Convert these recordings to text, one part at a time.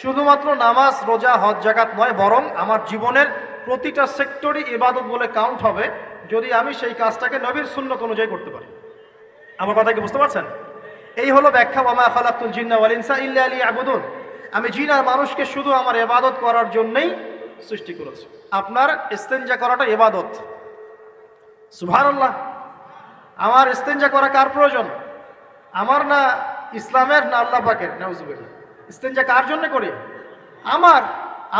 শুধুমাত্র নামাজ, রোজা, হজ, যাকাত নয়, বরং আমার জীবনের প্রতিটা সেক্টরই ইবাদত বলে কাউন্ট হবে যদি আমি সেই কাজটাকে নবীর সুন্নত অনুযায়ী করতে পারি। আমার কথা কি বুঝতে পারছেন? এই হলো ব্যাখ্যা, ওয়া মা খালাকতুল জিন্না ওয়াল ইনসা ইল্লা লিয়াবুদুন। আমি জিন আর মানুষকে শুধু আমার ইবাদত করার জন্যই সৃষ্টি করেছি। আপনার ইস্তেনজা করাটা ইবাদত। সুবহানাল্লাহ। আমার ইস্তেনজা করা কার প্রয়োজন? আমার না ইসলামের, না আল্লাহ পাকের? নাউজুবিল্লাহ। ইস্তেনজা কার জন্য করি?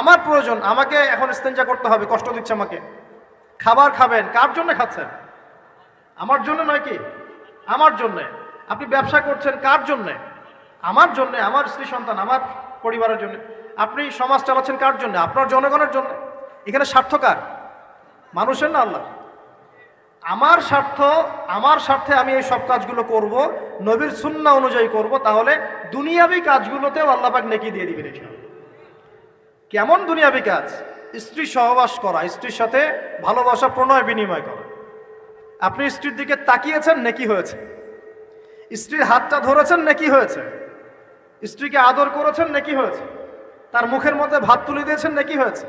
আমার প্রয়োজন। আমাকে এখন ইস্তেনজা করতে হবে, কষ্ট দিচ্ছে আমাকে। খাবার খাবেন, কার জন্য খাচ্ছেন? আমার জন্য নয় কি? আমার জন্যে। আপনি ব্যবসা করছেন, কার জন্যে? আমার জন্যে, আমার স্ত্রী সন্তান, আমার পরিবারের জন্য। আপনি সমাজ চালাচ্ছেন কার জন্য? আপনার জনগণের জন্য। এখানে স্বার্থ কার? মানুষের না আল্লাহ? আমার স্বার্থ, আমার স্বার্থে আমি এই সব কাজগুলো করব, নবীর সুন্নাহ অনুযায়ী করব, তাহলে দুনিয়াবি কাজগুলোতেও আল্লাহ পাক নেকি দিয়ে দিবেন ইনশাআল্লাহ। কেমন দুনিয়াবি কাজ? স্ত্রী সহবাস করা, স্ত্রীর সাথে ভালোবাসা, প্রণয় বিনিময় করা। আপনি স্ত্রীর দিকে তাকিয়েছেন, নেকি হয়েছে। স্ত্রীর হাতটা ধরেছেন, নেকি হয়েছে। স্ত্রীকে আদর করেছেন, নেকি হয়েছে। তার মুখের মধ্যে ভাত তুলে দিয়েছেন, নেকি হয়েছে।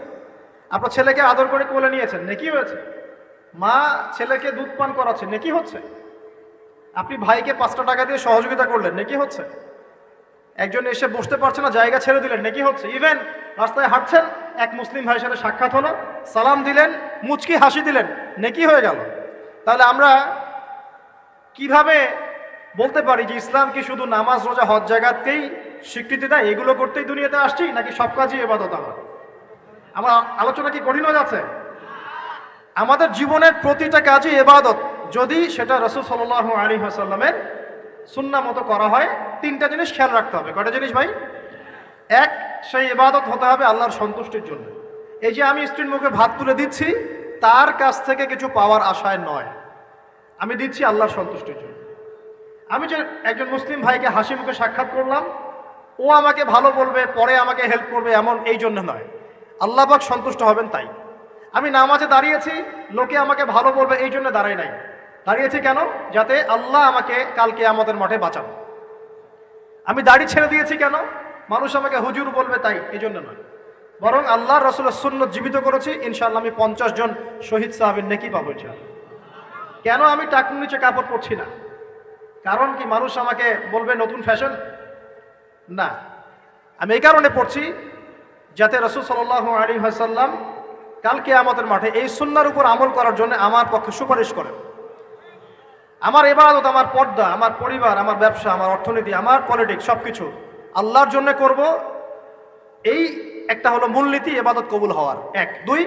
আপনার ছেলেকে আদর করে কোলে নিয়েছেন, নেকি হয়েছে। মা ছেলেকে দুধ পান করাচ্ছে, নেকি হচ্ছে। আপনি ভাইকে 5টা টাকা দিয়ে সহযোগিতা করলেন, নেকি হচ্ছে। একজন এসে বসতে পারছে না, জায়গা ছেড়ে দিলেন, নেকি হচ্ছে। ইভেন রাস্তায় হাঁটছেন, এক মুসলিম ভাইয়ের সাথে সাক্ষাৎ হলো, সালাম দিলেন, মুচকি হাসি দিলেন, নেকি হয়ে গেল। তাহলে আমরা কিভাবে বলতে পারি যে ইসলাম কি শুধু নামাজ, রোজা, হজ, যাকাতকেই স্বীকৃতি দেয়, এগুলো করতেই দুনিয়াতে আসছি, নাকি সব কাজই ইবাদত? আমার আলোচনা কি কঠিন হয়ে যাচ্ছে? আমাদের জীবনের প্রতিটা কাজই ইবাদত, যদি সেটা রাসূল সাল্লাল্লাহু আলাইহি ওয়াসাল্লামের সুন্নাহ মতো করা হয়। 3টা জিনিস খেয়াল রাখতে হবে। কয়টা জিনিস ভাই? এক, সেই ইবাদত হতে হবে আল্লাহর সন্তুষ্টির জন্য। এই যে আমি স্ত্রীর মুখে ভাত তুলে দিচ্ছি, তার কাছ থেকে কিছু পাওয়ার আশায় নয়, আমি দিচ্ছি আল্লাহর সন্তুষ্টির জন্য। আমি যে একজন মুসলিম ভাইকে হাসি মুখে সাক্ষাৎ করলাম, ও আমাকে ভালো বলবে, পরে আমাকে হেল্প করবে, এমন এই জন্য নয়, আল্লাহ পাক সন্তুষ্ট হবেন তাই। আমি নামাজে দাঁড়িয়েছি, লোকে আমাকে ভালো বলবে এই জন্য দাঁড়াই নাই। দাঁড়িয়েছি কেন? যাতে আল্লাহ আমাকে কালকে কিয়ামতের মাঠে বাঁচান। আমি দাড়ি ছেড়ে দিয়েছি কেন? মানুষ আমাকে হুজুর বলবে তাই, এই জন্য নয়, বরং আল্লাহ রাসূলের সুন্নাত জীবিত করেছি, ইনশাআল্লাহ আমি 50 জন শহীদ সাহাবীর নেকি পাবো ইনশাআল্লাহ। কেন আমি টাকনুর নিচে কাপড় পরছি না? কারণ কি মানুষ আমাকে বলবে নতুন ফ্যাশন? না, আমি এই কারণে পড়ছি যাতে রাসূল সাল্লাল্লাহু আলাইহি ওয়াসাল্লাম কাল কিয়ামতের মাঠে এই সুন্নাহর উপর আমল করার জন্য আমার পক্ষে সুপারিশ করেন। আমার ইবাদত, আমার পর্দা, আমার পরিবার, আমার ব্যবসা, আমার অর্থনীতি, আমার পলিটিক্স, সবকিছু আল্লাহর জন্য করব, এই একটা হলো মূলনীতি ইবাদত কবুল হওয়ার। 1, 2,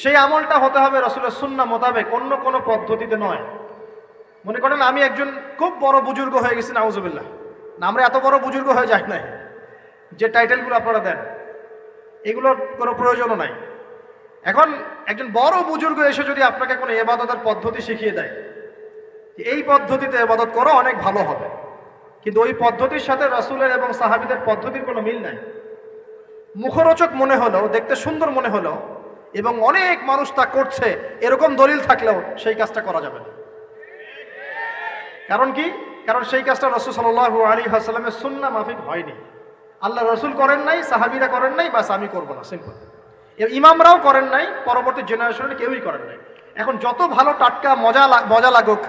সেই আমলটা হতে হবে রাসূলের সুন্নাহ মোতাবেক, অন্য কোনো পদ্ধতিতে নয়। মনে করেন আমি একজন খুব বড় বুজুর্গ হয়ে গেছি, নাউজুবিল্লাহ। না, আমরা এত বড় বুজুর্গ হয়ে যাই নাই। যে টাইটেলগুলো আপনারা দেন, এগুলোর কোনো প্রয়োজনও নাই। এখন একজন বড় বুজুর্গ এসে যদি আপনাকে কোনো ইবাদতের পদ্ধতি শিখিয়ে দেয়, এই পদ্ধতিতে ইবাদত করো, অনেক ভালো হবে, কিন্তু ওই পদ্ধতির সাথে রাসূলের এবং সাহাবীদের পদ্ধতির কোনো মিল নাই। মুখরোচক মনে হলেও, দেখতে সুন্দর মনে হলেও, এবং অনেক মানুষ তা করছে এরকম দলিল থাকলেও সেই কাজটা করা যাবে না। কারণ কি? কারণ সেই কাজটা রাসূল সাল্লাল্লাহু আলাইহি ওয়াসাল্লামের সুন্নাহ মাফিক হয়নি। আল্লাহ রাসূল করেন নাই, সাহাবীরা করেন নাই, বাস আমি করব না, সিম্পল। ইমামরাও করেন নাই, পরবর্তী জেনারেশনে কেউই করেন নাই। এখন যত ভালো টাটকা মজা লাগুক,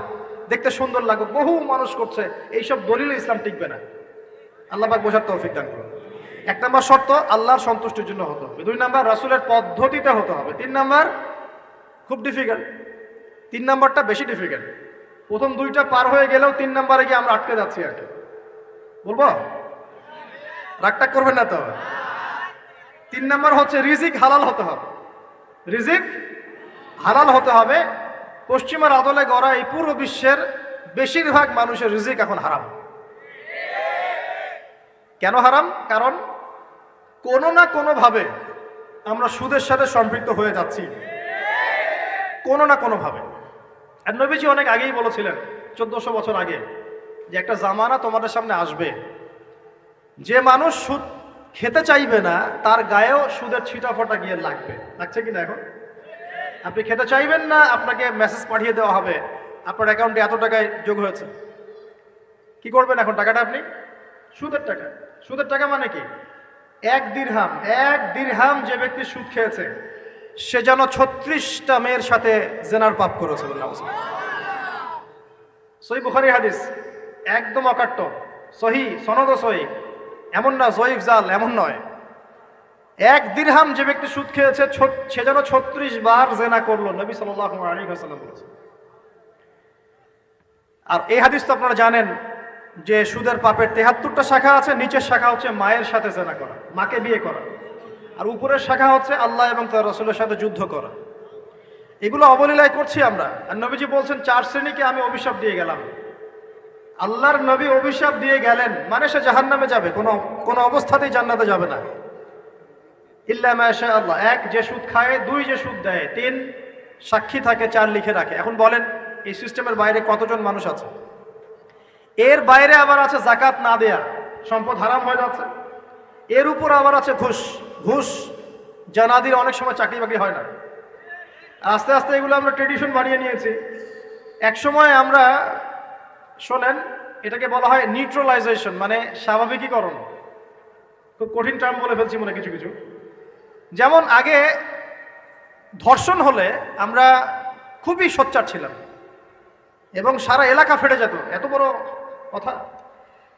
দেখতে সুন্দর লাগুক, বহু মানুষ করছে, এইসব দলিলে ইসলাম টিকবে না। আল্লাহ পাক বোঝার তৌফিক দান করুন। 1 নম্বর শর্ত, আল্লাহর সন্তুষ্টির জন্য হতে হবে। 2 নম্বর, রাসূলের পদ্ধতিতে হতে হবে। 3 নম্বর, খুব ডিফিকাল্ট, 3 নম্বরটা বেশি ডিফিকাল্ট। প্রথম 2টা পার হয়ে গেলেও 3 নম্বরে গিয়ে আমরা আটকে যাচ্ছি আর কি। বলবো? রাগটা করবেন না তো? 3 নম্বর হচ্ছে রিজিক হালাল হতে হবে। রিজিক হালাল হতে হবে। পশ্চিমার আদলে গড়া এই পুরো বিশ্বের বেশিরভাগ মানুষের রিজিক এখন হারাম। কেন হারাম? কারণ কোনো না কোনোভাবে আমরা সুদের সাথে সম্পৃক্ত হয়ে যাচ্ছি, কোনো না কোনোভাবে। আর নবীজি অনেক আগেই বলেছিলেন, 1400 বছর আগে, যে একটা জামানা তোমাদের সামনে আসবে, যে মানুষ সুদ খেতে চাইবে না তার গায়েও সুদের ছিটাফোঁটা গিয়ে লাগবে। লাগছে কিনা? এখন আপনি খেতে চাইবেন না, আপনাকে মেসেজ পাঠিয়ে দেওয়া হবে আপনার অ্যাকাউন্টে এত টাকায় যোগ হয়েছে। কি করবেন এখন? টাকাটা আপনি সুদের টাকা। সুদের টাকা মানে কি? এক দিরহাম যে ব্যক্তি সুদ খেয়েছে সে যেন 36টা মেয়ের সাথে জেনার পাপ করেছে। সহিহ বুখারী হাদিস, একদম অকাট্য, সহিহ, সনদ সহিহ, এমন না জয়ীফ জাল, এমন নয়। এক দিরহাম যে ব্যক্তি সুদ খেয়েছে সে যেন 36 বার জেনা করলো, নবী সাল্লাল্লাহু আলাইহি ওয়াসাল্লাম বলেছেন। আর এই হাদিস তো আপনারা জানেন যে সুদের পাপের 73টা শাখা আছে। নিচের শাখা হচ্ছে মায়ের সাথে জেনা করা, মাকে বিয়ে করা, আর উপরের শাখা হচ্ছে আল্লাহ এবং তার রাসূলের সাথে যুদ্ধ করা। এগুলো অবলীলায় করছি আমরা। আর নবীজি বলছেন 4 শ্রেণীকে আমি অভিশাপ দিয়ে গেলাম। আল্লাহর নবী অভিশাপ দিয়ে গেলেন মানে সে জাহান্নামে যাবে, কোনো অবস্থাতেই জান্নাতে যাবে না। ইল্লা মা শা আল্লাহ, 1 যে সুদ খায়, 2 যে সুদ দেয়, 3 সাক্ষী থাকে, 4 লিখে রাখে। এখন বলেন এই সিস্টেমের বাইরে কতজন মানুষ আছে? এর বাইরে আবার আছে যাকাত না দেয়া, সম্পদ হারাম হয়ে যাচ্ছে। এর উপর আবার আছে ঘুষ জানাদির অনেক সময় চাকরি বাকরি হয় না। আস্তে আস্তে এগুলো আমরা ট্রেডিশন বানিয়ে নিয়েছি। এক সময় আমরা শোনেন এটাকে বলা হয় নিউট্রালাইজেশন, মানে স্বাভাবিকীকরণ। খুব কঠিন টার্ম বলে ফেলছি মনে কিছু কিছু। যেমন আগে ধর্ষণ হলে আমরা খুবই সোচ্চার ছিলাম এবং সারা এলাকা ফেটে যেত, এত বড় কথা।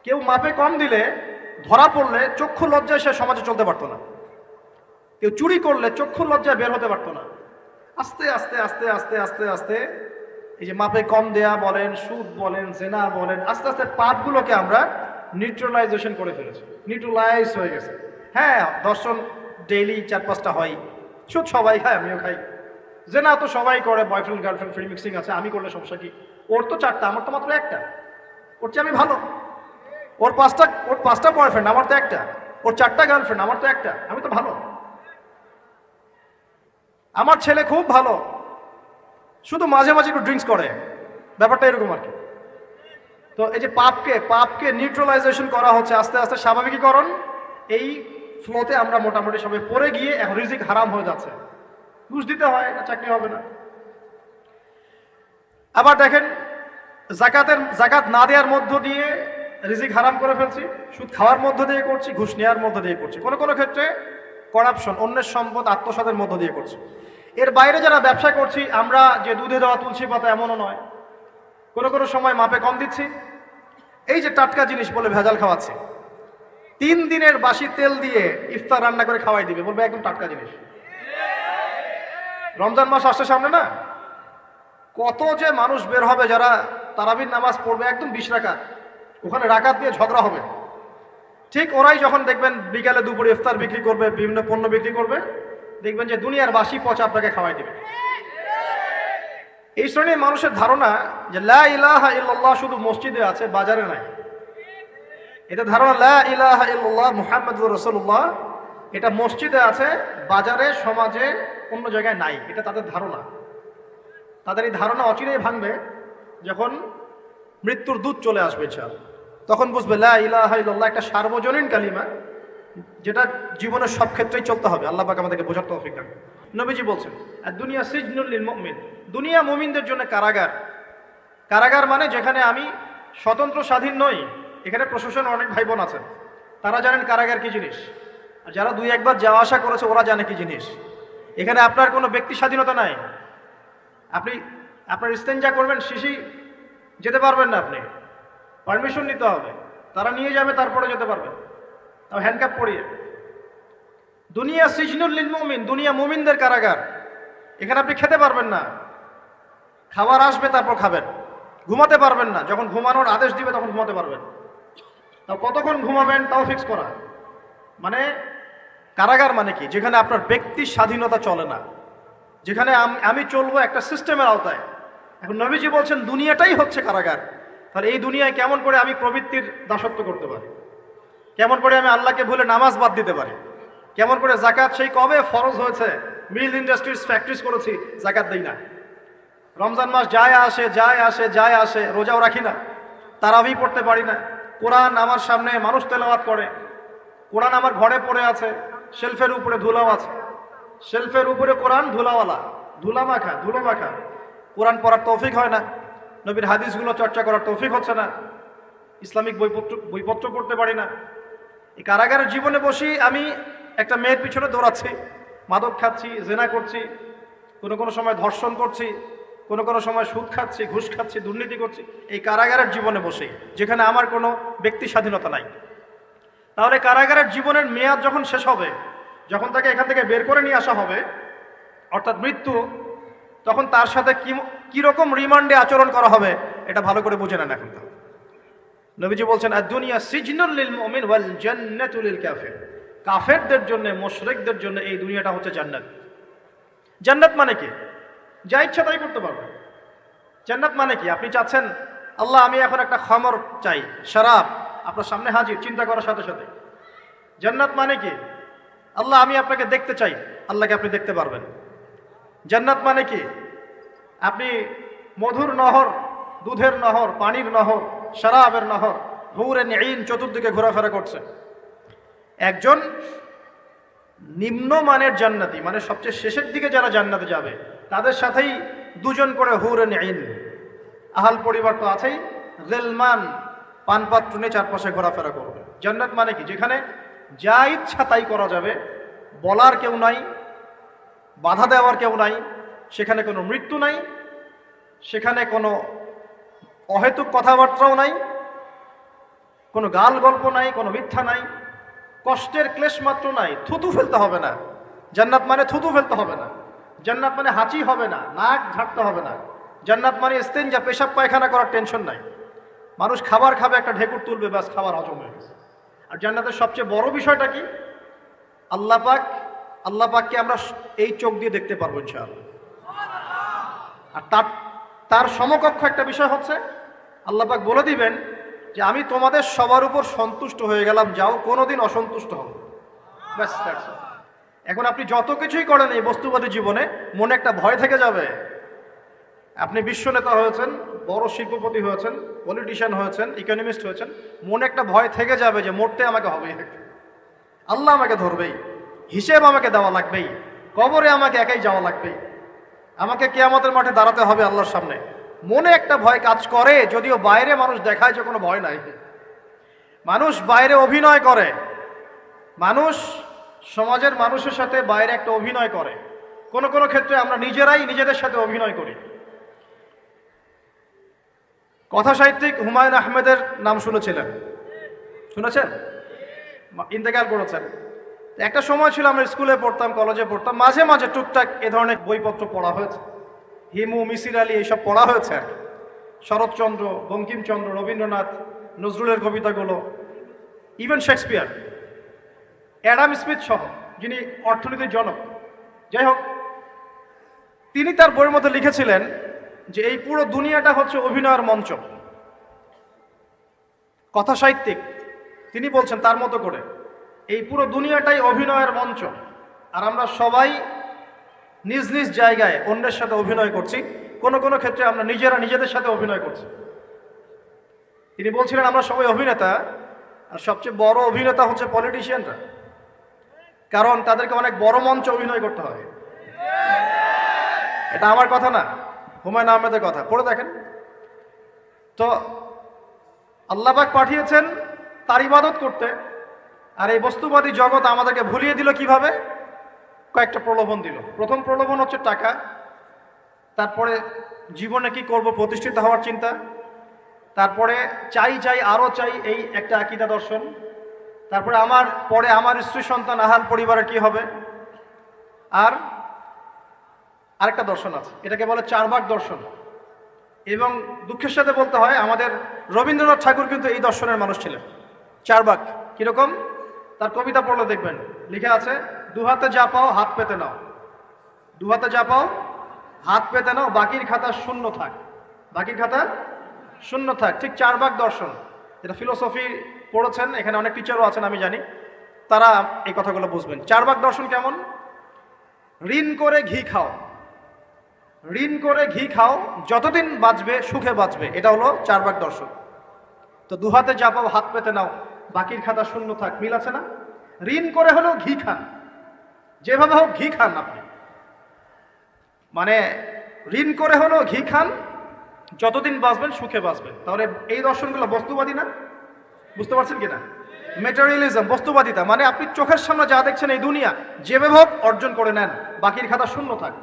কেউ মাপে কম দিলে, ধরা পড়লে চক্ষু লজ্জায় সে সমাজে চলতে পারতো না। কেউ চুরি করলে চক্ষু লজ্জায় বের হতে পারতো না। আস্তে আস্তে আস্তে আস্তে আস্তে আস্তে এই যে মাপে কম দেয়া বলেন, সুদ বলেন, জেনা বলেন, আস্তে আস্তে পাপগুলোকে আমরা নিউট্রালাইজেশন করে ফেলেছি, নিউট্রালাইজ হয়ে গেছে। হ্যাঁ, দর্শন ডেইলি 4-5টা হয়, সুদ সবাই খায়, আমিও খাই, জেনা তো সবাই করে, বয়ফ্রেন্ড গার্লফ্রেন্ড ফ্রি মিক্সিং আছে, আমি করলে সমস্যা কি? ওর তো 4টা, আমার তো মাত্র 1টা। ওর চেয়ে আমি ভালো। ওর 5টা বয়ফ্রেন্ড, আমার তো 1টা। ওর 4টা গার্লফ্রেন্ড, আমার তো 1টা। আমি তো ভালো। আমার ছেলে খুব ভালো, শুধু মাঝে মাঝে একটু ড্রিঙ্কস করে, ব্যাপারটা এরকম আর কি। তো এই যে পাপকে নিউট্রালাইজেশন করা হচ্ছে আস্তে আস্তে, স্বাভাবিকীকরণ। এই ফ্লোতে আমরা মোটামুটি সবাই পড়ে গিয়ে এখন রিজিক হারাম হয়ে যাচ্ছে। ঘুষ দিতে হয় না, চাকরি হবে না। আবার দেখেন জাকাত না দেওয়ার মধ্য দিয়ে রিজিক হারাম করে ফেলছি, সুদ খাওয়ার মধ্য দিয়ে করছি, ঘুষ নেওয়ার মধ্য দিয়ে করছি, কোনো ক্ষেত্রে করাপশন, অন্যের সম্পদ আত্মসাতের মধ্য দিয়ে করছি। এর বাইরে যারা ব্যবসা করছি, আমরা যে দুধে দেওয়া তুলসী পাতা এমনও নয়, কোনো সময় মাপে কম দিচ্ছি। এই যে টাটকা জিনিস বলে ভেজাল খাওয়াচ্ছি, 3 দিনের বাসি তেল দিয়ে ইফতার রান্না করে খাওয়াই দিবে, বলবে একদম টাটকা জিনিস। রমজান মাস আসছে সামনে না, কত যে মানুষ বের হবে যারা তারাবির নামাজ পড়বে, একদম 20 রাকাত, ওখানে রাকাত দিয়ে ঝগড়া হবে। ঠিক ওরাই যখন দেখবেন বিকালে দুপুরে ইফতার বিক্রি করবে, বিভিন্ন পণ্য বিক্রি করবে, দেখবেন যে দুনিয়ার বাসি পচা আপনাকে খাওয়াই দিবে। এই শ্রেণীর মানুষের ধারণা যে লা ইলাহা ইল্লাল্লাহ শুধু মসজিদে আছে, বাজারে নাই। এটা ধারণা, লা ইলাহা ইল্লাল্লাহ মুহাম্মাদুর রাসূলুল্লাহ, এটা মসজিদে আছে, বাজারে, সমাজে, অন্য জায়গায় নাই। এটা তাদের ধারণা। তাদের এই ধারণা অচিরেই ভাঙবে যখন মৃত্যুর দূত চলে আসবে ইনশাআল্লাহ। তখন বুঝবে লা ইলাহা ইল্লাল্লাহ একটা সার্বজনীন কালিমা, যেটা জীবনের সব ক্ষেত্রেই চলতে হবে। আল্লাহ পাক আমাদেরকে বোঝার তৌফিক দান। নবীজি বলছেন, আর দুনিয়া সিজনুল লিল মুমিন, দুনিয়া মুমিনদের জন্য কারাগার। কারাগার মানে যেখানে আমি স্বতন্ত্র স্বাধীন নই। এখানে প্রশাসন অনেক ভাই বোন আছেন, তারা জানেন কারাগার কি জিনিস। আর যারা 2-1 বার যাওয়া আসা করেছে ওরা জানে কি জিনিস। এখানে আপনার কোনো ব্যক্তি স্বাধীনতা নাই। আপনি আপনার ইস্তেঞ্জা করবেন, শিশি যেতে পারবেন না, আপনি পারমিশন নিতে হবে, তারা নিয়ে যাবে, তারপরে যেতে পারবেন, তাও হ্যান্ডকাপ পরিয়ে। দুনিয়া সিজনুল লিল মুমিন, দুনিয়া মুমিনদের কারাগার। এখানে আপনি খেতে পারবেন না, খাবার আসবে তারপর খাবেন। ঘুমাতে পারবেন না, যখন ঘুমানোর আদেশ দিবে তখন ঘুমাতে পারবেন। তাও কতক্ষণ ঘুমাবেন তাও ফিক্স করা। মানে কারাগার মানে কি? যেখানে আপনার ব্যক্তির স্বাধীনতা চলে না, যেখানে আমি চলবো একটা সিস্টেমের আওতায়। এখন নবীজি বলছেন দুনিয়াটাই হচ্ছে কারাগার। তাহলে এই দুনিয়ায় কেমন করে আমি প্রবৃত্তির দাসত্ব করতে পারি? কেমন করে আমি আল্লাহকে ভুলে নামাজ বাদ দিতে পারি? কেমন করে জাকাত সেই কবে ফরজ হয়েছে, মিল ইন্ডাস্ট্রিজ ফ্যাক্টরিজ করেছি, জাকাত দেই না। রমজান মাস যায় আসে, রোজাও রাখি না, তারাবি পড়তে পারি না। কোরআন আমার সামনে মানুষ তেলাওয়াত করে, কোরআন আমার ঘরে পড়ে আছে, শেলফের উপরে ধুলাও আছে, শেলফের উপরে কোরআন ধুলাওয়ালা, ধুলো মাখা। কোরআন পড়ার তৌফিক হয় না, নবীর হাদিসগুলো চর্চা করার তৌফিক হচ্ছে না, ইসলামিক বইপত্র পড়তে পারি না। এই কারাগারের জীবনে বসি আমি একটা মেয়ের পিছনে দৌড়াচ্ছি, মাদক খাচ্ছি, জেনা করছি, কোনো কোনো সময় ধর্ষণ করছি, কোনো কোনো সময় সুদ খাচ্ছি, ঘুষ খাচ্ছি, দুর্নীতি করছি, এই কারাগারের জীবনে বসেই, যেখানে আমার কোনো ব্যক্তি স্বাধীনতা নাই। তাহলে কারাগারের জীবনের মেয়াদ যখন শেষ হবে, যখন তাকে এখান থেকে বের করে নিয়ে আসা হবে, অর্থাৎ মৃত্যু, তখন তার সাথে কিরকম রিমান্ডে আচরণ করা হবে এটা ভালো করে বুঝে নেন এখন। নবীজি বলছেন আদ-দুনিয়া সিজনুল লিল মুমিন ওয়াল জান্নাতু লিল কাফির। কাফেরদের জন্য, মুশরিকদের জন্য এই দুনিয়াটা হচ্ছে জান্নাত। জান্নাত মানে কি? যা ইচ্ছা তাই করতে পারবে। জান্নাত মানে কি? আপনি চাচ্ছেন আল্লাহ আমি এখন একটা খামর চাই, শরাব আপনার সামনে হাজির, চিন্তা করার সাথে সাথে। জান্নাত মানে কি? আল্লাহ আমি আপনাকে দেখতে চাই, আল্লাহকে আপনি দেখতে পারবেন। জান্নাত মানে কি? আপনি মধুর নহর, দুধের নহর, পানির নহর, শরাবের নহর, হুরুন ঈন চতুর্দিকে ঘোরাফেরা করছে। একজন নিম্নমানের জান্নাতি, মানে সবচেয়ে শেষের দিকে যারা জান্নাতে যাবে, তাদের সাথেই দুজন করে হুরুন ঈন, আহাল পরিবার তো আছেই, গিলমান পানপাত্র নিয়ে চারপাশে ঘোরাফেরা করবে। জান্নাত মানে কি? যেখানে যা ইচ্ছা তাই করা যাবে, বলার কেউ নাই, বাধা দেওয়ার কেউ নাই, সেখানে কোনো মৃত্যু নাই, সেখানে কোনো অহেতুক কথাবার্তাও নাই, কোনো গাল গল্প নাই, কোনো মিথ্যা নাই, কষ্টের ক্লেশ মাত্র নাই, থুতু ফেলতে হবে না। জান্নাত মানে থুতু ফেলতে হবে না। জান্নাত মানে হাঁচি হবে না, নাক ঝাড়তে হবে না। জান্নাত মানে ইস্তেঞ্জা, পেশাব পায়খানা করার টেনশন নাই। মানুষ খাবার খাবে, একটা ঢেকুর তুলবে, ব্যাস খাবার হজম হয়ে গেছে। আর জান্নাতের সবচেয়ে বড় বিষয়টা কি? আল্লাহ পাককে আমরা এই চোখ দিয়ে দেখতে পারবো ইনশাআল্লাহ। আর তার সমকক্ষ একটা বিষয় হচ্ছে আল্লাহ পাক বলে দিবেন যে আমি তোমাদের সবার উপর সন্তুষ্ট হয়ে গেলাম, যাও কোনোদিন অসন্তুষ্ট হও। ব্যাস, এখন আপনি যত কিছুই করেন এই বস্তুবাদী জীবনে, মনে একটা ভয় থেকে যাবে। আপনি বিশ্ব নেতা হয়েছেন, বড় শিল্পপতি হয়েছেন, পলিটিশিয়ান হয়েছেন, ইকোনমিস্ট হয়েছেন, মনে একটা ভয় থেকে যাবে যে মরতে আমাকে হবে, আল্লাহ আমাকে ধরবেই, হিসেব আমাকে দেওয়া লাগবেই, কবরে আমাকে একাই যাওয়া লাগবেই, আমাকে কিয়ামতের মাঠে দাঁড়াতে হবে আল্লাহর সামনে। মনে একটা ভয় কাজ করে, যদিও বাইরে মানুষ দেখায় যে কোনো ভয় নাই। মানুষ বাইরে অভিনয় করে, মানুষ সমাজের মানুষের সাথে বাইরে একটা অভিনয় করে। কোনো কোনো ক্ষেত্রে আমরা নিজেরাই নিজেদের সাথে অভিনয় করি। কথা সাহিত্যিক হুমায়ুন আহমেদের নাম শুনেছিলেন? শুনেছেন? ইন্তেকাল করেছেন। একটা সময় ছিল আমরা স্কুলে পড়তাম, কলেজে পড়তাম, মাঝে মাঝে টুকটাক এ ধরনের বইপত্র পড়া হয়েছে। হিমু, মিসির আলী এইসব পড়া হয়েছে আর কি। শরৎচন্দ্র, বঙ্কিমচন্দ্র, রবীন্দ্রনাথ, নজরুলের কবিতাগুলো, ইভেন শেক্সপিয়ার, অ্যাডাম স্মিথ সহ, যিনি অর্থনীতির জনক। যাই হোক, তিনি তার বইয়ের মধ্যে লিখেছিলেন যে এই পুরো দুনিয়াটা হচ্ছে অভিনয়ের মঞ্চ। কথা সাহিত্যিক তিনি বলছেন তার মতো করে এই পুরো দুনিয়াটাই অভিনয়ের মঞ্চ, আর আমরা সবাই নিজ নিজ জায়গায় অন্যের সাথে অভিনয় করছি। কোনো কোনো ক্ষেত্রে আমরা নিজেরা নিজেদের সাথে অভিনয় করছি। তিনি বলছিলেন আমরা সবাই অভিনেতা, আর সবচেয়ে বড় অভিনেতা হচ্ছে পলিটিশিয়ানরা, কারণ তাদেরকে অনেক বড় মঞ্চে অভিনয় করতে হয়। এটা আমার কথা না, হুমায়ুন আহমেদের কথা, পড়ে দেখেন তো। আল্লাহ পাক পাঠিয়েছেন তার ইবাদত করতে, আর এই বস্তুবাদী জগৎ আমাদেরকে ভুলিয়ে দিল কিভাবে? কয়েকটা প্রলোভন দিল। প্রথম প্রলোভন হচ্ছে টাকা, তারপরে জীবনে কি করব, প্রতিষ্ঠিত হওয়ার চিন্তা, তারপরে চাই চাই আরো চাই, এই একটা আকীদা দর্শন, তারপরে আমার স্ত্রী সন্তান আহাল পরিবারের কি হবে, আর আরেকটা দর্শন আছে, এটাকে বলে চারবাক দর্শন। এবং দুঃখের সাথে বলতে হয় আমাদের রবীন্দ্রনাথ ঠাকুর কিন্তু এই দর্শনের মানুষ ছিলেন। চারবাক কিরকম? তার কবিতা পড়লে দেখবেন লিখে আছে, দুহাতে যা পাও হাত পেতে নাও, দুহাতে যা পাও হাত পেতে নাও, বাকির খাতা শূন্য থাক, বাকির খাতা শূন্য থাক। ঠিক চারবাক দর্শন, যেটা ফিলোসফি পড়েছেন, এখানে অনেক টিচারও আছেন আমি জানি, তারা এই কথাগুলো বুঝবেন। চারবাক দর্শন কেমন? ঋণ করে ঘি খাও, ঋণ করে ঘি খাও, যতদিন বাঁচবে সুখে বাঁচবে, এটা হলো চারবাক দর্শন। তো দুহাতে যা পাও হাত পেতে নাও, বাকির খাতা শূন্য থাক, মিল আছে না? ঋণ করে হলেও ঘি খান, যেভাবে হোক ঘি খান আপনি, মানে ঋণ করে হলেও ঘি খান, যতদিন বাঁচবেন সুখে বাঁচবেন। তাহলে এই দর্শনগুলো বস্তুবাদী না? বুঝতে পারছেন কিনা? মেটেরিয়ালিজম, বস্তুবাদিতা, মানে আপনি চোখের সামনে যা দেখছেন এই দুনিয়া যেভাবে হোক অর্জন করে নেন, বাকির খাতা শূন্য থাক।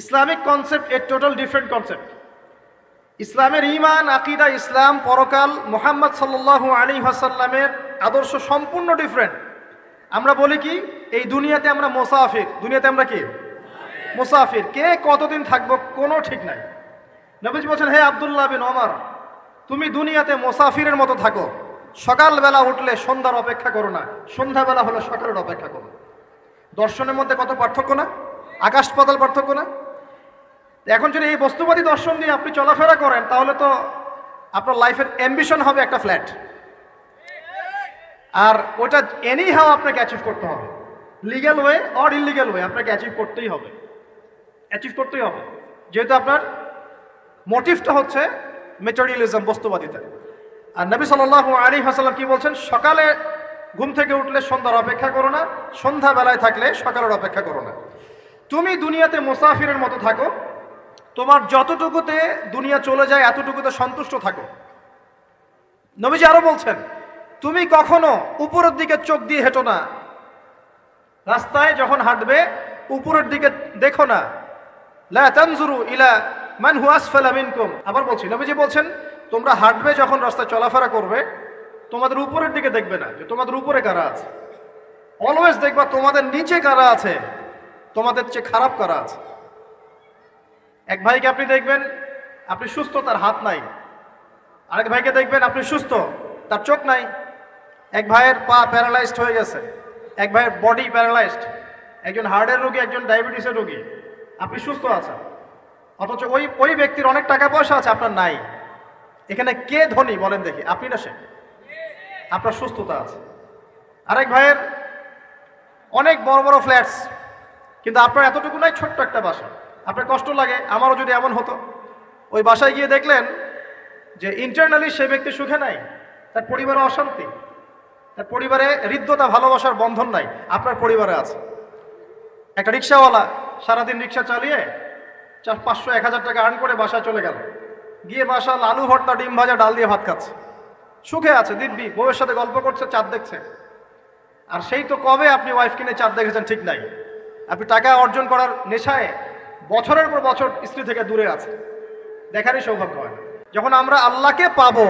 ইসলামিক কনসেপ্ট এ টোটাল ডিফারেন্ট কনসেপ্ট। ইসলামের ঈমান, আকীদা, ইসলাম, পরকাল, মুহাম্মদ সাল্লাল্লাহু আলাইহি ওয়াসাল্লামের আদর্শ সম্পূর্ণ ডিফারেন্ট। আমরা বলি কি, এই দুনিয়াতে আমরা মুসাফির, দুনিয়াতে আমরা কি মুসাফির, কে কতদিন থাকবো কোনো ঠিক নাই। নবীজি বলছেন, হে আব্দুল্লাহ বিন ওমর, তুমি দুনিয়াতে মুসাফিরের মতো থাকো, সকালবেলা উঠলে সন্ধ্যার অপেক্ষা করো না, সন্ধ্যাবেলা হলে সকালের অপেক্ষা করো। দর্শনের মধ্যে কত পার্থক্য না, আকাশ পাতাল পার্থক্য না। এখন যদি এই বস্তুবাদী দর্শন দিয়ে আপনি চলাফেরা করেন, তাহলে তো আপনার লাইফের অ্যাম্বিশন হবে একটা ফ্ল্যাট, আর ওটা এনি হাও আপনাকে অ্যাচিভ করতে হবে, legal way or illegal way আপনাকে অ্যাচিভ করতেই হবে, যেহেতু আপনার মোটিভটা হচ্ছে মেটেরিয়ালিজম, বস্তুবাদিতা। আর নবী সাল্লাল্লাহু আলাইহি ওয়াসাল্লাম কি বলছেন, সকালে ঘুম থেকে উঠলে সন্ধ্যার অপেক্ষা করো না, সন্ধ্যাবেলায় থাকলে সকালের অপেক্ষা করো না। তুমি দুনিয়াতে মুসাফিরের মতো থাকো, তোমার যতটুকুতে দুনিয়া চলে যায় এতটুকুতে সন্তুষ্ট থাকো। নবীজি আরো বলছেন, তুমি কখনো উপরের দিকে চোখ দিয়ে হেঁটো না, রাস্তায় যখন হাঁটবে উপরের দিকে দেখো না, লা তানজুরু ইলা মান হুয়া আসফালা মিনকুম। আবার বলছি, নবীজি বলছেন, তোমরা হাঁটবে যখন রাস্তায় চলাফেরা করবে, তোমাদের উপরের দিকে দেখবে না যে তোমাদের উপরে কারা আছে, অলওয়েজ দেখবা তোমাদের নিচে কারা আছে, তোমাদের চেয়ে খারাপ কারা আছে। এক ভাইকে আপনি দেখবেন আপনি সুস্থ, তার হাত নাই। আরেক ভাইকে দেখবেন আপনি সুস্থ, তার চোখ নাই। এক ভাইয়ের পা প্যারালাইজড হয়ে গেছে, এক ভাইয়ের বডি প্যারালাইজড, একজন হার্টের রোগী, একজন ডায়াবেটিসের রোগী। আপনি সুস্থ আছেন, অথচ ওই ব্যক্তির অনেক টাকা পয়সা আছে, আপনার নাই। এখানে কে ধনী বলেন দেখি, আপনি না সে? আপনার সুস্থতা আছে। আরেক ভাইয়ের অনেক বড় বড় ফ্ল্যাটস, কিন্তু আপনার এতটুকু নাই, ছোট্ট একটা বাসা। আপনার কষ্ট লাগে, আমারও যদি এমন হতো। ওই বাসায় গিয়ে দেখলেন যে ইন্টারনালি সে ব্যক্তি সুখে নাই, তার পরিবারে অশান্তি, তার পরিবারে হৃদ্যতা, ভালোবাসার বন্ধন নাই। আপনার পরিবারে আছে। একটা রিক্সাওয়ালা সারাদিন রিক্সা চালিয়ে 500-1000 টাকা আর্ন করে বাসায় চলে গেল, গিয়ে বাসা আলু ভর্তা, ডিম ভাজা, ডাল দিয়ে ভাত খাচ্ছে, সুখে আছে, দিব্যি বউয়ের সাথে গল্প করছে, চাঁদ দেখছে। আর সেই তো কবে আপনি ওয়াইফ কিনে চাঁদ দেখেছেন ঠিক নাই। আপনি টাকা অর্জন করার নেশায় বছরের পর বছর স্ত্রী থেকে দূরে আছে, দেখারই সৌভাগ্য হয় না। যখন আমরা আল্লাহকে পাবো,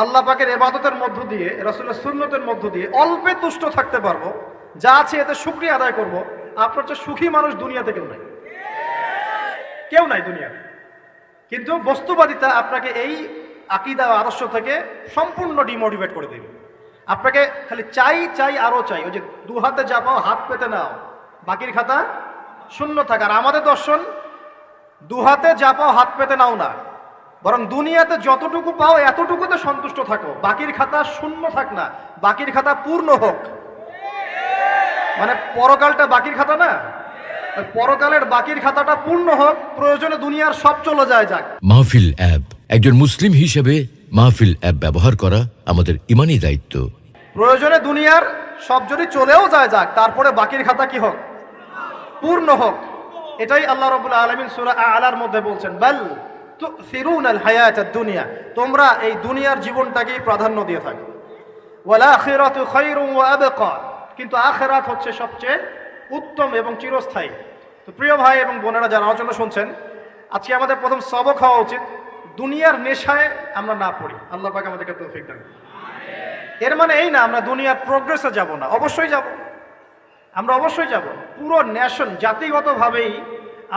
আল্লাহ পাকের ইবাদতের মধ্য দিয়ে, রাসূলের সুন্নতের মধ্য দিয়ে অল্পে তুষ্ট থাকতে পারবো, যা আছে এতে শুকরিয়া আদায় করব, আপনার চেয়ে সুখী মানুষ দুনিয়াতে কেউ নাই দুনিয়াতে। কিন্তু বস্তুবাদিতা আপনাকে এই আকীদা ও আদর্শ থেকে সম্পূর্ণ ডিমোটিভেট করে দেবে। আপনাকে খালি চাই আরো চাই, ওই যে দু হাতে যা পাও হাত পেতে নাও, বাকির খাতা শূন্য থাক। আর আমাদের দর্শন, দু হাতে যা পাও হাত পেতে নাও না, বরং দুনিয়াতে যতটুকু পাও এতটুকুতে সন্তুষ্ট থাকো, বাকির খাতা শূন্য থাক না, বাকির খাতা পূর্ণ হোক। মানে পরকালটা বাকির খাতা না, পরকালের বাকির খাতাটা পূর্ণ হোক, প্রয়োজনে দুনিয়ার সব চলে যায় যাক। মাহফিল অ্যাপ, একজন মুসলিম হিসেবে মাহফিল অ্যাপ ব্যবহার করা আমাদের ঈমানি দায়িত্ব। প্রয়োজনে দুনিয়ার সব যদি চলেও যায় যাক, তারপরে বাকির খাতা কি হোক, পূর্ণ হোক। এটাই আল্লাহ রাব্বুল আলামিন সূরা আ'লার মধ্যে বলছেন, বাল তুসিরুনাল হায়াতাদ দুনিয়া, তোমরা এই দুনিয়ার জীবনটাকেই প্রাধান্য দিয়ে থাকো, ওয়াল আখিরাতু খায়রুন ওয়া আবকা, কিন্তু আখিরাত হচ্ছে সবচেয়ে উত্তম এবং চিরস্থায়ী। তো প্রিয় ভাই এবং বোনেরা যারা আলোচনা শুনছেন, আজকে আমাদের প্রথম সবক হওয়া উচিত দুনিয়ার নেশায় আমরা না পড়ি। আল্লাহ পাক আমাদেরকে তৌফিক দান। এর মানে এই না আমরা দুনিয়ার প্রোগ্রেসে যাব না, অবশ্যই যাব, আমরা অবশ্যই যাব। পুরো ন্যাশন, জাতিগতভাবেই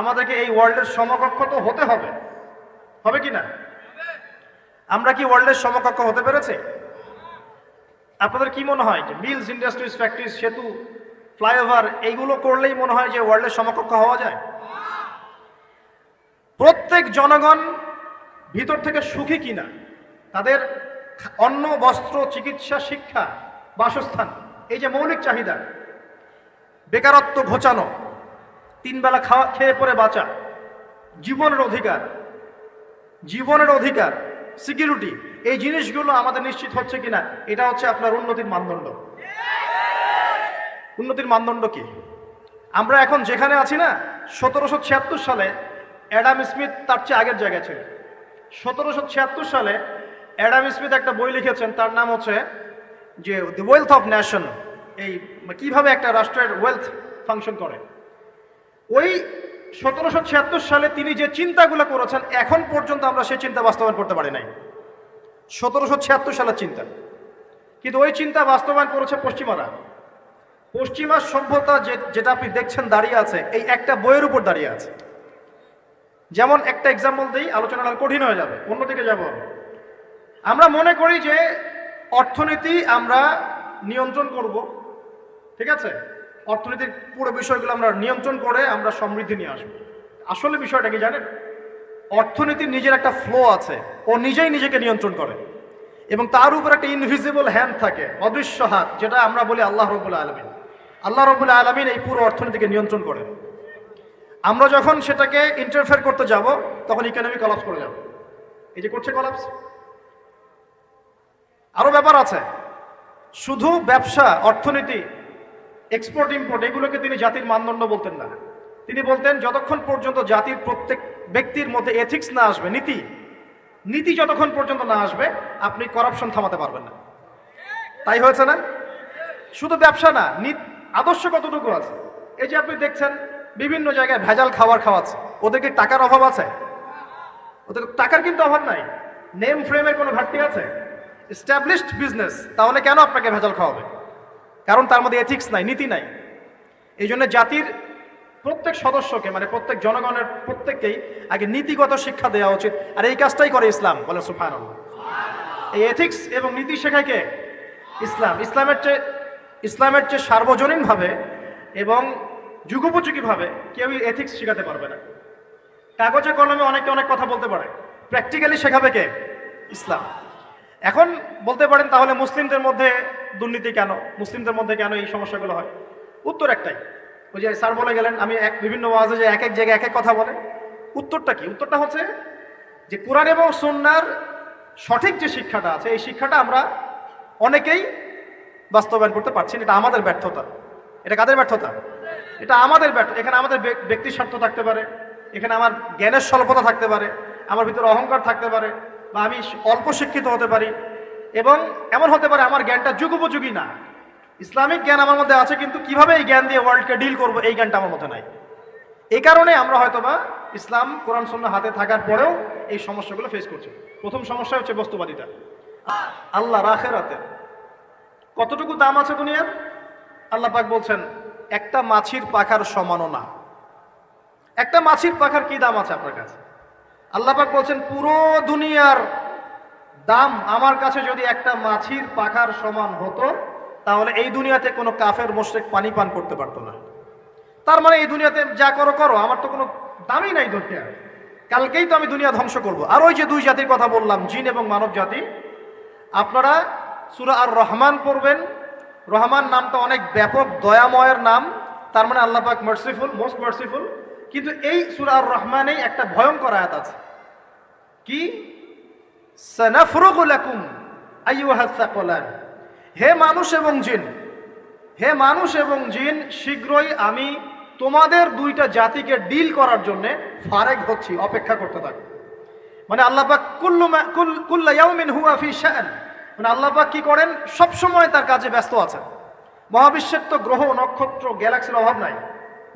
আমাদেরকে এই ওয়ার্ল্ডের সমকক্ষ তো হতে হবে, হবে কি না? আমরা কি ওয়ার্ল্ডের সমকক্ষ হতে পেরেছি? আপনাদের কি মনে হয় যে মিলস, ইন্ডাস্ট্রিজ, ফ্যাক্টরিজ, সেতু, ফ্লাইওভার এইগুলো করলেই মনে হয় যে ওয়ার্ল্ডের সমকক্ষ হওয়া যায়? প্রত্যেক জনগণ ভিতর থেকে সুখী কিনা, তাদের অন্ন, বস্ত্র, চিকিৎসা, শিক্ষা, বাসস্থান, এই যে মৌলিক চাহিদা, বেকারত্ব ঘোচানো, 3 বেলা খেয়ে পরে বাঁচা, জীবনের অধিকার, সিকিউরিটি, এই জিনিসগুলো আমাদের নিশ্চিত হচ্ছে কিনা, এটা হচ্ছে আপনার উন্নতির মানদণ্ড। উন্নতির মানদণ্ড কি? আমরা এখন যেখানে আছি না, 1776 সালে অ্যাডাম স্মিথ তার চেয়ে আগের জায়গায় ছিল। 1776 সালে অ্যাডাম স্মিথ একটা বই লিখেছেন, তার নাম হচ্ছে যে দি ওয়েলথ অফ নেশন, এই কিভাবে একটা রাষ্ট্রের ওয়েলথ ফাংশন করে, ওই 1776 সালে তিনি যে চিন্তাগুলো করেছেন এখন পর্যন্ত আমরা সেই চিন্তা বাস্তবায়ন করতে পারি নাই। 1776 সালের চিন্তা, কিন্তু ওই চিন্তা বাস্তবায়ন করেছে পশ্চিমারা। পশ্চিমা সভ্যতা যেটা আপনি দেখছেন দাঁড়িয়ে আছে এই একটা বইয়ের উপর দাঁড়িয়ে আছে। যেমন একটা এক্সাম্পল দিই, আলোচনাটা কঠিন হয়ে যাবে, অন্যদিকে যাব। আমরা মনে করি যে অর্থনীতি আমরা নিয়ন্ত্রণ করব, ঠিক আছে, অর্থনীতির পুরো বিষয়গুলো আমরা নিয়ন্ত্রণ করে আমরা সমৃদ্ধি নিয়ে আসবো। আসলে বিষয়টা কি জানেন, অর্থনীতির নিজের একটা ফ্লো আছে, ও নিজেই নিজেকে নিয়ন্ত্রণ করে এবং তার উপর একটা ইনভিজিবল হ্যান্ড থাকে, অদৃশ্য হাত, যেটা আমরা বলি আল্লাহ রাব্বুল আলামিন। আল্লাহ রাব্বুল আলামিন এই পুরো অর্থনীতিকে নিয়ন্ত্রণ করেন। আমরা যখন সেটাকে ইন্টারফেয়ার করতে যাব তখন ইকোনমি কলাপস করে যাবে। এই যে করছে কলাপস। আরো ব্যাপার আছে, শুধু ব্যবসা, অর্থনীতি, এক্সপোর্ট ইম্পোর্ট এগুলোকে তিনি জাতির মানদণ্ড বলতেন না। তিনি বলতেন যতক্ষণ পর্যন্ত জাতির প্রত্যেক ব্যক্তির মধ্যে এথিক্স না আসবে, নীতি যতক্ষণ পর্যন্ত না আসবে আপনি করাপশন থামাতে পারবেন না। তাই হয়েছে না? শুধু ব্যবসা না, আদর্শ কতটুকু আছে। এই যে আপনি দেখছেন বিভিন্ন জায়গায় ভেজাল খাবার খাওয়াচ্ছে, ওদেরকে টাকার অভাব আছে? ওদের টাকার কিন্তু অভাব নাই। নেম ফ্রেমের কোনো ঘাটতি আছে? এস্টাবলিশড বিজনেস, তাহলে কেন আপনাকে ভেজাল খাওয়াবে? কারণ তার মধ্যে এথিক্স নাই, নীতি নাই। এই জন্য জাতির প্রত্যেক সদস্যকে, মানে প্রত্যেক জনগণের প্রত্যেককেই আগে নীতিগত শিক্ষা দেওয়া উচিত। আর এই কাজটাই করে ইসলাম, বলে সুবহানাল্লাহ। এই এথিক্স এবং নীতি শেখায় কে? ইসলাম। ইসলামের চেয়ে সার্বজনীনভাবে এবং যুগোপযোগীভাবে কেউই এথিক্স শেখাতে পারবে না। কাগজে কলমে অনেকে অনেক কথা বলতে পারে, প্র্যাকটিক্যালি শেখাবে কে? ইসলাম। এখন বলতে পারেন তাহলে মুসলিমদের মধ্যে দুর্নীতি কেন, মুসলিমদের মধ্যে কেন এই সমস্যাগুলো হয়? উত্তর একটাই, ওই যে স্যার বলে গেলেন, আমি বিভিন্ন ওয়াজে যে এক এক জায়গায় এক এক কথা বলে। উত্তরটা কি? উত্তরটা হচ্ছে যে কোরআন এবং সুন্নাহর সঠিক যে শিক্ষাটা আছে এই শিক্ষাটা আমরা অনেকেই বাস্তবায়ন করতে পারছি না। এটা আমাদের ব্যর্থতা। এটা কাদের ব্যর্থতা? এটা আমাদের ব্যর্থতা। এখানে আমাদের ব্যক্তির স্বার্থ থাকতে পারে, এখানে আমার জ্ঞানের স্বল্পতা থাকতে পারে, আমার ভিতরে অহংকার থাকতে পারে, বা আমি অল্প শিক্ষিত হতে পারি, এবং এমন হতে পারে আমার জ্ঞানটা যুগোপযোগী না। ইসলামিক জ্ঞান আমার মধ্যে আছে, কিন্তু কিভাবে এই জ্ঞান দিয়ে ওয়ার্ল্ডকে ডিল করবো এই জ্ঞানটা আমার মধ্যে নাই। এই কারণে আমরা হয়তোবা ইসলাম কোরআন সুন্নাহ হাতে থাকার পরেও এই সমস্যাগুলো ফেস করছি। প্রথম সমস্যা হচ্ছে বস্তুবাদিতা। আল্লাহর আখিরাতে কতটুকু দাম আছে দুনিয়ার? আল্লাহ পাক বলছেন একটা মাছির পাখার সমানও না। একটা মাছির পাখার কি দাম আছে আপনার কাছে? আল্লাহ পাক বলছেন পুরো দুনিয়ার দাম আমার কাছে যদি একটা মাছির পাখার সমান হতো তাহলে এই দুনিয়াতে কোনো কাফের মুশরিক পানি পান করতে পারতো না। তার মানে এই দুনিয়াতে যা করো করো, আমার তো কোনো দামই নাই দুনিয়া। কালকেই তো আমি দুনিয়া ধ্বংস করব। আর ওই যে দুই জাতির কথা বললাম, জিন এবং মানব জাতি, আপনারা সূরা আর রহমান পড়বেন। রহমান নামটা অনেক ব্যাপক, দয়াময়ের নাম, তার মানে আল্লাহ পাক মার্সিফুল, মোস্ট মার্সিফুল। কিন্তু এই সূরা আর রহমানেই একটা ভয়ঙ্কর আয়াত আছে, কি? সানাফরুগু লাকুম আইয়ুহাস সাকলান। হে মানুষ এবং জিন, হে মানুষ এবং জিন, শীঘ্রই আমি তোমাদের দুইটা জাতিকে ডিল করার জন্য ফারেক হচ্ছি, অপেক্ষা করতে থাকো। মানে আল্লাহ পাক কুল্লু ইয়াউমিন হুয়া ফি শাআন, মানে আল্লাহ পাক কি করেন? সব সময় তার কাজে ব্যস্ত আছেন। মহাবিশ্বের তো গ্রহ নক্ষত্র গ্যালাক্সির অভাব নাই,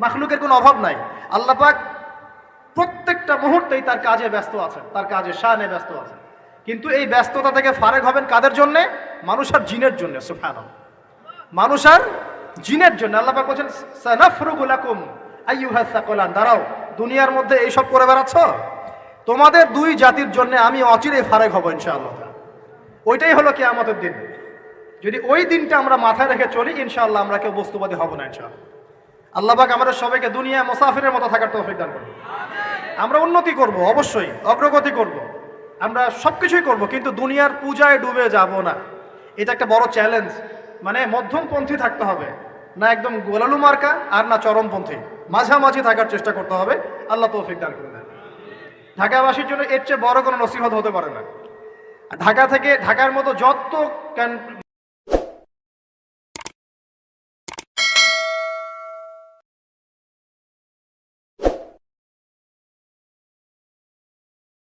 মাখলুকের কোনো অভাব নাই। আল্লাহ পাক প্রত্যেকটা মুহূর্তেই তার কাজে ব্যস্ত আছেন, তার কাজে শানে ব্যস্ত আছেন। কিন্তু এই ব্যস্ততা থেকে ফারেক হবেন কাদের জন্য? মানুষ আর জিনের জন্য। সুবহানাল্লাহ, মানুষ আর জিনের জন্য। আল্লাহ পাক বলেন সানাফরুগু লাকুম আইয়ুহাস সাকলান। দাঁড়াও, দুনিয়ার মধ্যে এইসব করে বেড়াচ্ছ, তোমাদের দুই জাতির জন্য আমি অচিরেই ফারেক হব ইনশাআল্লাহ। ওইটাই হলো কিয়ামতের দিন। যদি ওই দিনটা আমরা মাথায় রেখে চলি ইনশাআল্লাহ আমরা কেউ বস্তুবাদী হব না ইনশাআল্লাহ। আল্লাহ পাক আমাদের সবাইকে দুনিয়া মুসাফিরের মতো থাকার তৌফিক দান করুন। আমরা উন্নতি করব, অবশ্যই অগ্রগতি করব, আমরা সবকিছুই করব, কিন্তু দুনিয়ার পূজায় ডুবে যাব না। এটা একটা বড় চ্যালেঞ্জ। মানে মধ্যমপন্থী থাকতে হবে, না একদম গোলালু মার্কা আর না চরমপন্থী, মাঝামাঝি থাকার চেষ্টা করতে হবে। আল্লাহ তৌফিক দান করুন। ঢাকাবাসীর জন্য এর চেয়ে বড় কোনো নসিহত হতে পারে না। ঢাকা থেকে, ঢাকার মতো যত